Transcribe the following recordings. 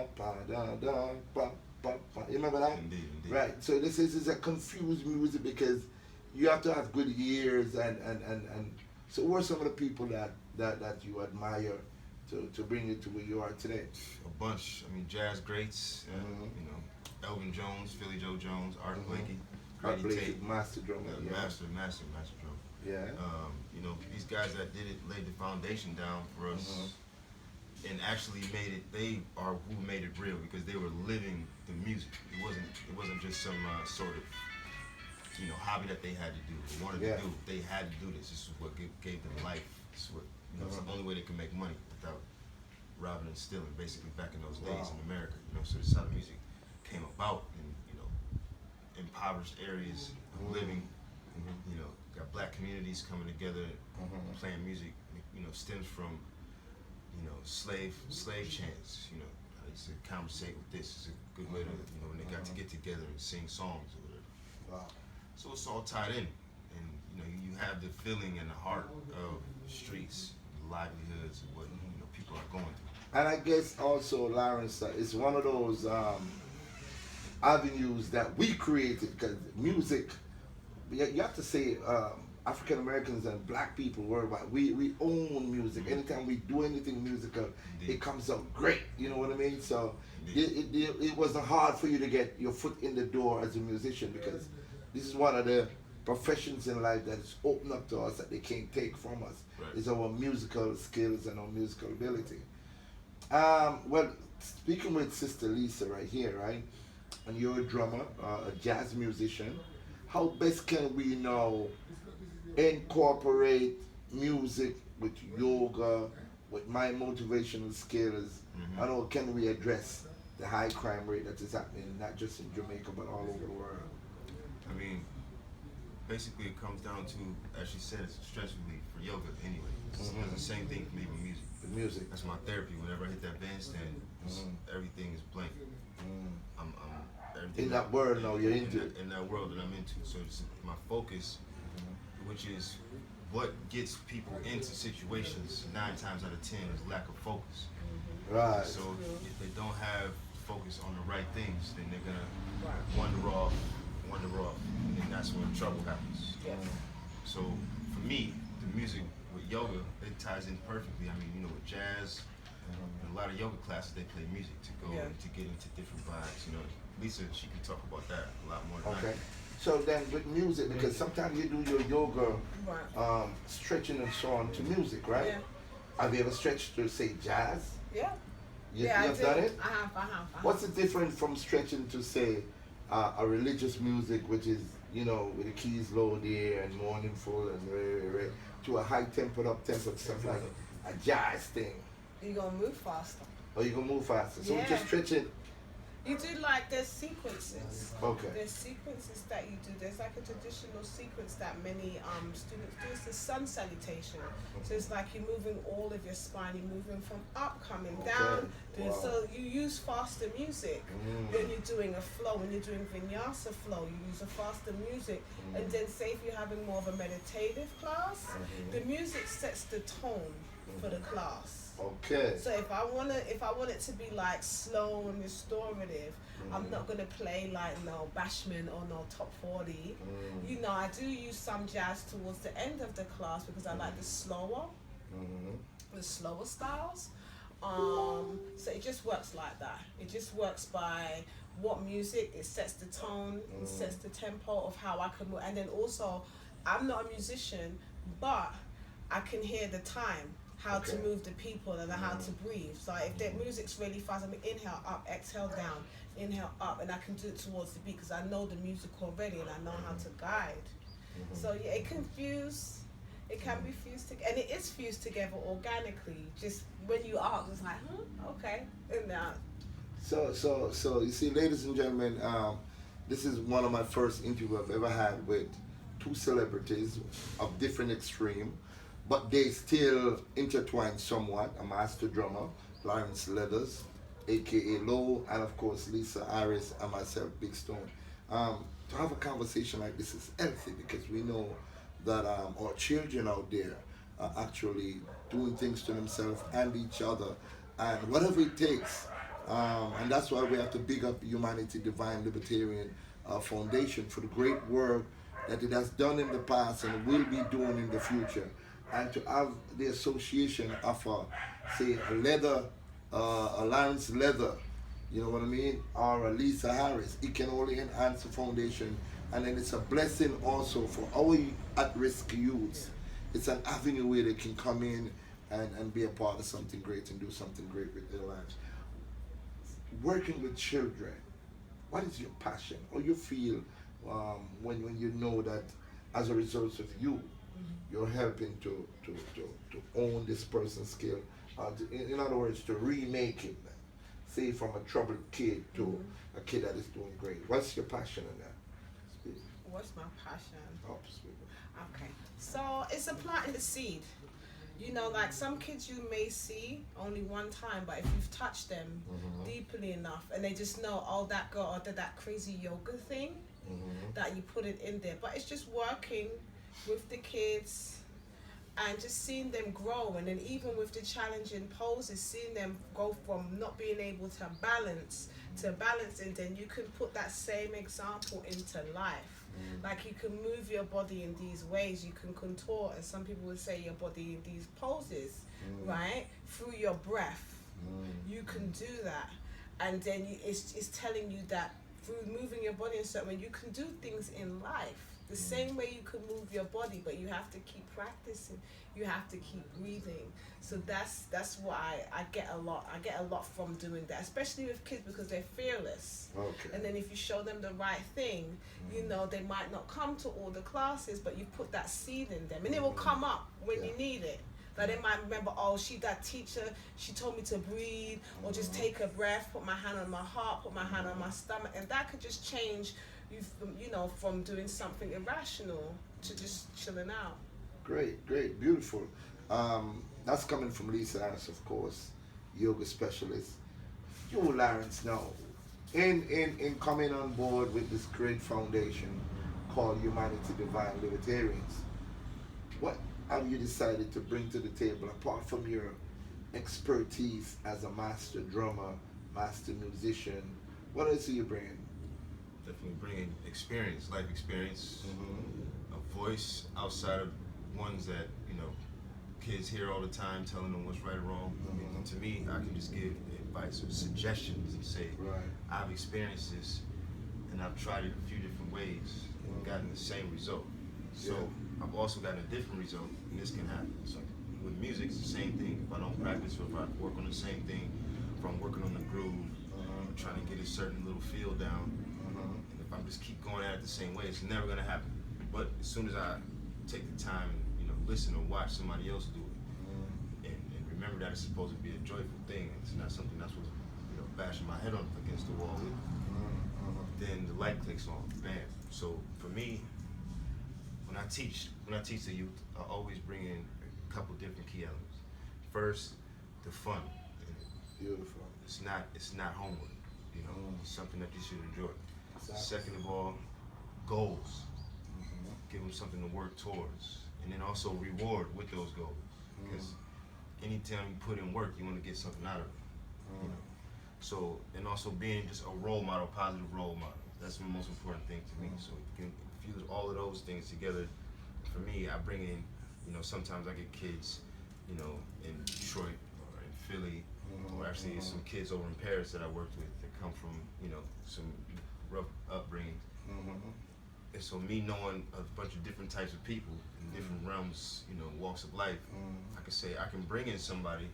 Pa, da, da, pa, pa, pa. You remember that? Indeed, indeed. Right. So this is a confused music because you have to have good ears and so who are some of the people that you admire to bring you to where you are today? A bunch. I mean, jazz greats. Mm-hmm. You know, Elvin Jones, Philly Joe Jones, Art Mm-hmm. Blakey, Art Grady Blake, Tate, master drummer. Yeah. master drum. Yeah. You know, these guys that did it laid the foundation down for us Mm-hmm. and actually made it. They are who made it real because they were living the music. It wasn't just some sort of hobby that they had to do. They wanted Yeah. to do. They had to do this. This is what gave them life. This is what it's the Uh-huh. only way they can make money without robbing and stealing. Basically, back in those days Wow. in America, so this is how the music came about in impoverished areas of Mm-hmm. living. Mm-hmm. Got black communities coming together, Mm-hmm. playing music. Stems from slave chants. I used to conversate with this. It's a good way to when they got to get together and sing songs or whatever. Wow. So it's all tied in, and you have the feeling and the heart of the streets, the livelihoods, and what people are going through. And I guess also, Lawrence, it's one of those avenues that we created because music, you have to say African Americans and black people worldwide, we own music. Anytime we do anything musical, Indeed. it comes out great. You know what I mean? So Indeed. it wasn't hard for you to get your foot in the door as a musician because this is one of the professions in life that is open up to us that they can't take from us. Right. Is our musical skills and our musical ability. Well, speaking with Sister Lisa right here, right? And you're a drummer, a jazz musician. How best can we now incorporate music with yoga, with my motivational skills? Mhm. How can we address the high crime rate that is happening not just in Jamaica but all over the world? I mean, basically it comes down to, as she said, it's a stress relief for yoga anyway. It's the same thing for me with music. The music. That's my therapy. Whenever I hit that bandstand, everything is blank. Mm. I'm everything In that world now, you're into it. in that world that I'm into. So it's my focus, which is what gets people into situations 9 times out of 10 is lack of focus. Right. So if they don't have focus on the right things, then they're gonna wander off, and then that's when trouble happens. Yeah. So for me, the music with yoga, it ties in perfectly. I mean, with jazz, and a lot of yoga classes, they play music to go Yeah. to get into different vibes. Lisa, she can talk about that a lot more than I Okay. can. So then with music, because sometimes you do your yoga Right. stretching and so on to music, right? Yeah. Have you ever stretched to say jazz? Yeah. You I have do. done it? I have. What's the difference from stretching to say a religious music, which is with the keys low there and mournful and to a high tempo, up tempo stuff like a jazz thing? You're gonna move faster. Or you can move faster. So we Yeah. just stretch it. You do there's sequences. Okay. There's sequences that you do. There's like a traditional sequence that many students do. It's the sun salutation. So it's like you're moving all of your spine. You're moving from up, coming down. Okay. Wow. So you use faster music. When you're doing a flow, when you're doing vinyasa flow, you use a faster music. And then say if you're having more of a meditative class, the music sets the tone for the class. Okay. So if I want it to be like slow and restorative, I'm not gonna play like no Bashman or no top 40. I do use some jazz towards the end of the class because I like the slower styles. So it just works like that. It just works by what music, it sets the tone, it sets the tempo of how I can move. And then also, I'm not a musician, but I can hear the time, how to move the people and how to breathe. So if the music's really fast, I mean inhale up, exhale down, inhale up, and I can do it towards the beat because I know the music already and I know how to guide. So yeah, it can be fused together, and it is fused together organically. Just when you ask, it's like, okay, and now. So you see, ladies and gentlemen, this is one of my first interviews I've ever had with two celebrities of different extreme, but they still intertwine somewhat. A master drummer, Lawrence Leathers, aka Low, and of course Lisa Iris and myself, Big Stone. To have a conversation like this is healthy because we know that our children out there are actually doing things to themselves and each other, and whatever it takes And that's why we have to big up Humanity Divine Libertarian Foundation for the great work that it has done in the past and will be doing in the future. And to have the association of say, a leather, Alliance Leather, you know what I mean, or a Lisa Harris, it can only enhance the foundation. And then it's a blessing also for our at-risk youths. It's an avenue where they can come in and be a part of something great and do something great with their lives. Working with children, what is your passion or you feel when you know that as a result of you, you're helping to own this person's skill, in other words, to remake him, say from a troubled kid to a kid that is doing great. What's your passion in that? Speak. What's my passion? Oh, speak. Okay, so it's a planting the seed. You know, like some kids you may see only one time, but if you've touched them deeply enough and they just know, oh, that girl did that crazy yoga thing, that you put it in there. But it's just working with the kids and just seeing them grow. And then even with the challenging poses, seeing them go from not being able to balance, and then you can put that same example into life. Like you can move your body in these ways, you can contour, and some people would say your body in these poses, right? Through your breath, you can do that, and then it's telling you that through moving your body in a certain way, you can do things in life the same way you can move your body, but you have to keep practicing. You have to keep breathing. So that's why I get a lot. I get a lot from doing that, especially with kids because they're fearless. Okay. And then if you show them the right thing, you know, they might not come to all the classes, but you put that seed in them, and it will come up when you need it. Like they might remember, oh, that teacher, she told me to breathe, or just take a breath, put my hand on my heart, put my hand on my stomach, and that could just change you from, you know, from doing something irrational to just chilling out. Great, beautiful. That's coming from Lisa Harris, of course, yoga specialist. You, Lawrence, now, in coming on board with this great foundation called Humanity Divine Libertarians, what have you decided to bring to the table apart from your expertise as a master drummer, master musician? What else are you bringing? Definitely bringing experience, life experience, a voice outside of ones that, you know, kids hear all the time, telling them what's right or wrong. I mean, to me, I can just give advice or suggestions and say, I've experienced this and I've tried it a few different ways and gotten the same result. So I've also gotten a different result, and this can happen. So with music, it's the same thing. If I don't practice, or if I work on the same thing, if I'm working on the groove, trying to get a certain little feel down, and if I'm just keep going at it the same way, it's never gonna happen. But as soon as I take the time and, you know, listen or watch somebody else do it, and remember that it's supposed to be a joyful thing, and it's not something that's supposed to, you know, bashing my head on against the wall with, then the light clicks on, bam. So for me, when I teach the youth, I always bring in a couple different key elements. First, the fun. Beautiful. It's not homework, you know. It's something that you should enjoy. Exactly. Second of all, goals. Give them something to work towards, and then also reward with those goals. Because anytime you put in work, you want to get something out of it. You know. So, and also being just a role model, positive role model. That's the most important thing to me. So you can fuse all of those things together. For me, I bring in, you know, sometimes I get kids, you know, in Detroit or in Philly, or actually some kids over in Paris that I worked with that come from, you know, some rough upbringing. And so me knowing a bunch of different types of people in different realms, you know, walks of life, I can say I can bring in somebody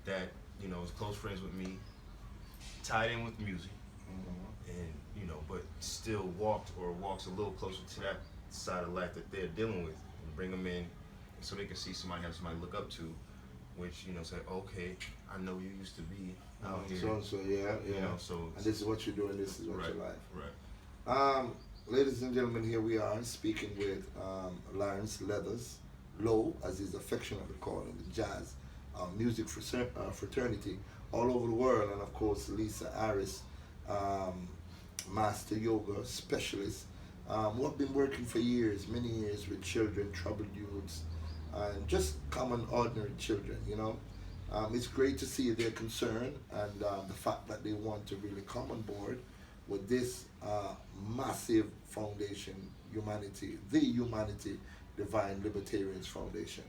that, you know, is close friends with me, tied in with music, and, you know, but still walks a little closer to that side of life that they're dealing with, and bring them in so they can see somebody, have somebody to look up to, which, you know, say, okay, I know you used to be out here. So, yeah. You know, so, and this is what you're doing, this is what you like. Right. Ladies and gentlemen, here we are speaking with Lawrence Leathers, Low, as he's affectionately called in the jazz music fraternity all over the world, and of course Lisa Harris, master yoga specialist, who have been working for many years with children, troubled youths, and just common ordinary children, you know. It's great to see their concern and the fact that they want to really come on board with this massive foundation, the Humanity Divine Libertarians Foundation.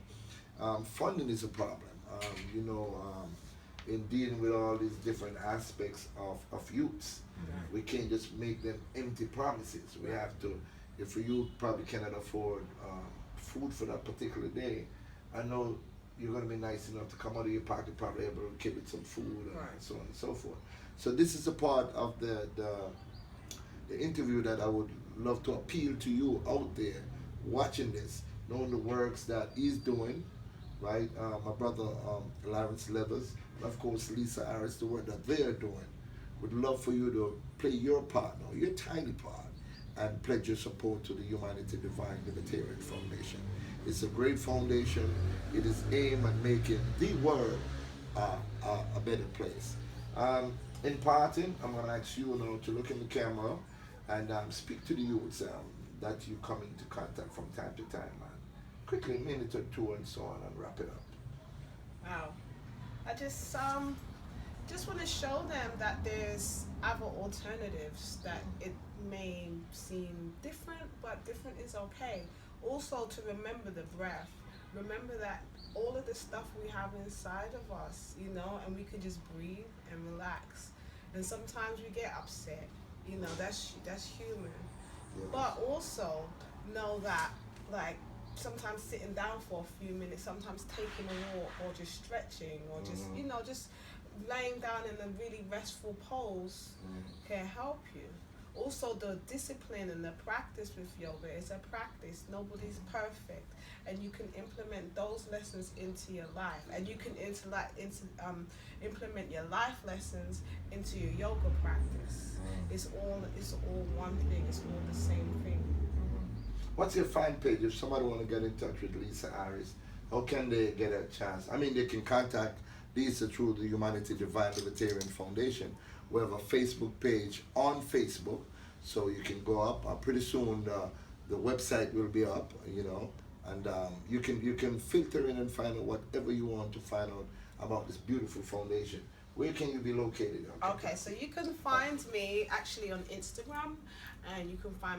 Funding is a problem. In dealing with all these different aspects of youths, we can't just make them empty promises. We have to, if a youth probably cannot afford food for that particular day, I know you're going to be nice enough to come out of your pocket, probably able to give it some food and so on and so forth. So this is a part of the interview that I would love to appeal to you out there watching this, knowing the works that he's doing, right? My brother Lawrence Levers, and of course Lisa Harris, the work that they're doing. Would love for you to play your part, now, your tiny part, and pledge your support to the Humanity Divine Libertarian Foundation. It's a great foundation. It is aimed at making the world a better place. In parting, I'm going to ask you now to look in the camera and speak to the youths that you come into contact from time to time, man. Quickly, a minute or two and so on, and wrap it up. Wow. I just want to show them that there's other alternatives, that it may seem different, but different is okay. Also to remember the breath. Remember that all of the stuff we have inside of us, and we can just breathe and relax. And sometimes we get upset, that's human. Yes. But also know that, like, sometimes sitting down for a few minutes, sometimes taking a walk, or just stretching, or just just laying down in a really restful pose can help you. Also, the discipline and the practice with yoga is a practice. Nobody's perfect, and you can implement those lessons into your life, and you can implement your life lessons into your yoga practice. It's all one thing. It's all the same thing. What's your fan page? If somebody want to get in touch with Lisa Harris, how can they get a chance? I mean, they can contact Lisa through the Humanity Divine Libertarian Foundation. We have a Facebook page on Facebook, so you can go up. Pretty soon the website will be up, and you can filter in and find out whatever you want to find out about this beautiful foundation. Where can you be located? Okay, so you can find me actually on Instagram, and you can find